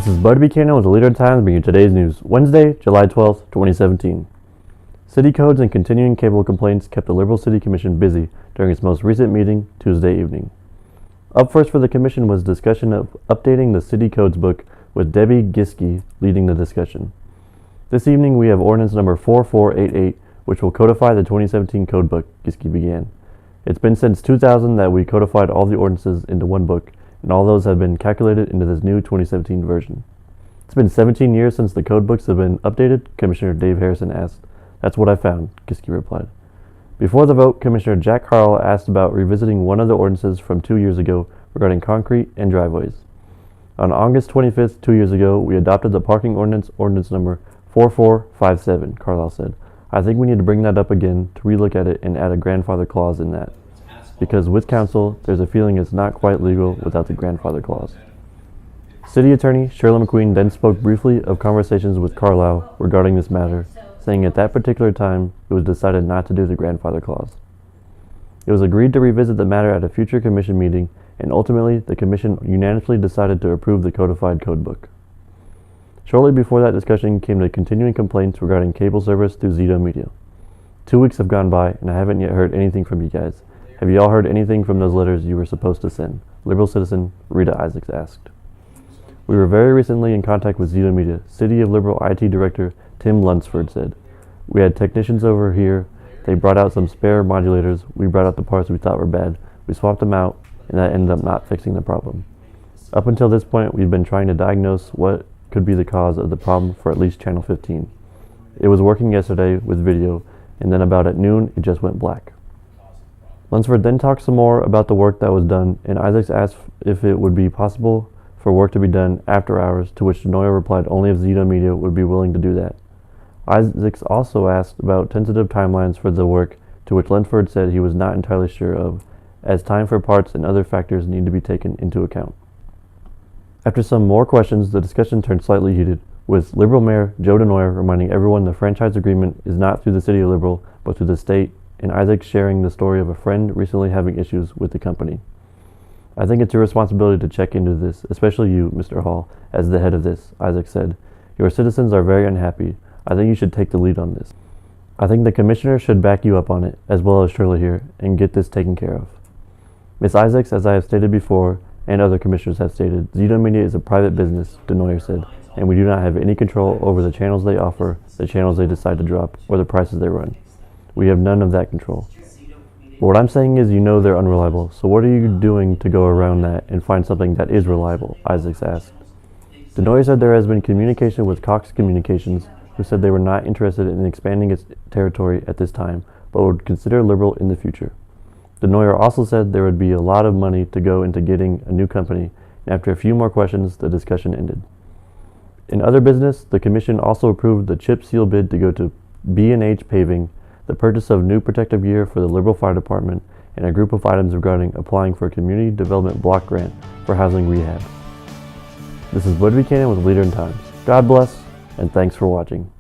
This is Bud Buchanan with the Leader in Times bringing you today's news, Wednesday, July 12th, 2017. City codes and continuing cable complaints kept the Liberal City Commission busy during its most recent meeting Tuesday evening. Up first for the Commission was discussion of updating the City Codes book with Debbie Giske leading the discussion. This evening we have ordinance number 4488, which will codify the 2017 code book, Giske began. It's been since 2000 that we codified all the ordinances into one book, and all those have been calculated into this new 2017 version. It's been 17 years since the code books have been updated, Commissioner Dave Harrison asked. That's what I found, Giske replied. Before the vote, Commissioner Jack Carl asked about revisiting one of the ordinances from 2 years ago regarding concrete and driveways. On August 25th, 2 years ago, we adopted the parking ordinance number 4457, Carlisle said. I think we need to bring that up again to relook at it and add a grandfather clause in that. Because with council, there's a feeling it's not quite legal without the grandfather clause. City Attorney Shirley McQueen then spoke briefly of conversations with Carlisle regarding this matter, saying at that particular time it was decided not to do the grandfather clause. It was agreed to revisit the matter at a future commission meeting, and ultimately the commission unanimously decided to approve the codified code book. Shortly before that discussion came the continuing complaints regarding cable service through Zito Media. 2 weeks have gone by and I haven't yet heard anything from you guys. Have you all heard anything from those letters you were supposed to send? Liberal citizen Rita Isaacs asked. We were very recently in contact with Zito Media. City of Liberal IT Director Tim Lunsford said. We had technicians over here. They brought out some spare modulators. We brought out the parts we thought were bad. We swapped them out, and that ended up not fixing the problem. Up until this point, we've been trying to diagnose what could be the cause of the problem for at least Channel 15. It was working yesterday with video, and then about at noon, it just went black. Lunsford then talked some more about the work that was done, and Isaacs asked if it would be possible for work to be done after hours, to which Denoya replied only if Zito Media would be willing to do that. Isaacs also asked about tentative timelines for the work, to which Lunsford said he was not entirely sure of, as time for parts and other factors need to be taken into account. After some more questions, the discussion turned slightly heated, with Liberal Mayor Joe Denoya reminding everyone the franchise agreement is not through the City of Liberal, but through the state, and Isaac sharing the story of a friend recently having issues with the company. I think it's your responsibility to check into this, especially you, Mr. Hall, as the head of this, Isaac said. Your citizens are very unhappy. I think you should take the lead on this. I think the commissioner should back you up on it, as well as Shirley here, and get this taken care of. Ms. Isaacs, as I have stated before, and other commissioners have stated, Zito Media is a private business, Denoya said, and we do not have any control over the channels they offer, the channels they decide to drop, or the prices they run. We have none of that control. But what I'm saying is you know they're unreliable, so what are you doing to go around that and find something that is reliable? Isaacs asked. Denoya said there has been communication with Cox Communications, who said they were not interested in expanding its territory at this time, but would consider Liberal in the future. Denoya also said there would be a lot of money to go into getting a new company, and after a few more questions, the discussion ended. In other business, the Commission also approved the chip seal bid to go to B&H Paving, the purchase of new protective gear for the Liberal Fire Department, and a group of items regarding applying for a community development block grant for housing rehab. This is Bud Buchanan with Leader in Times. God bless, and thanks for watching.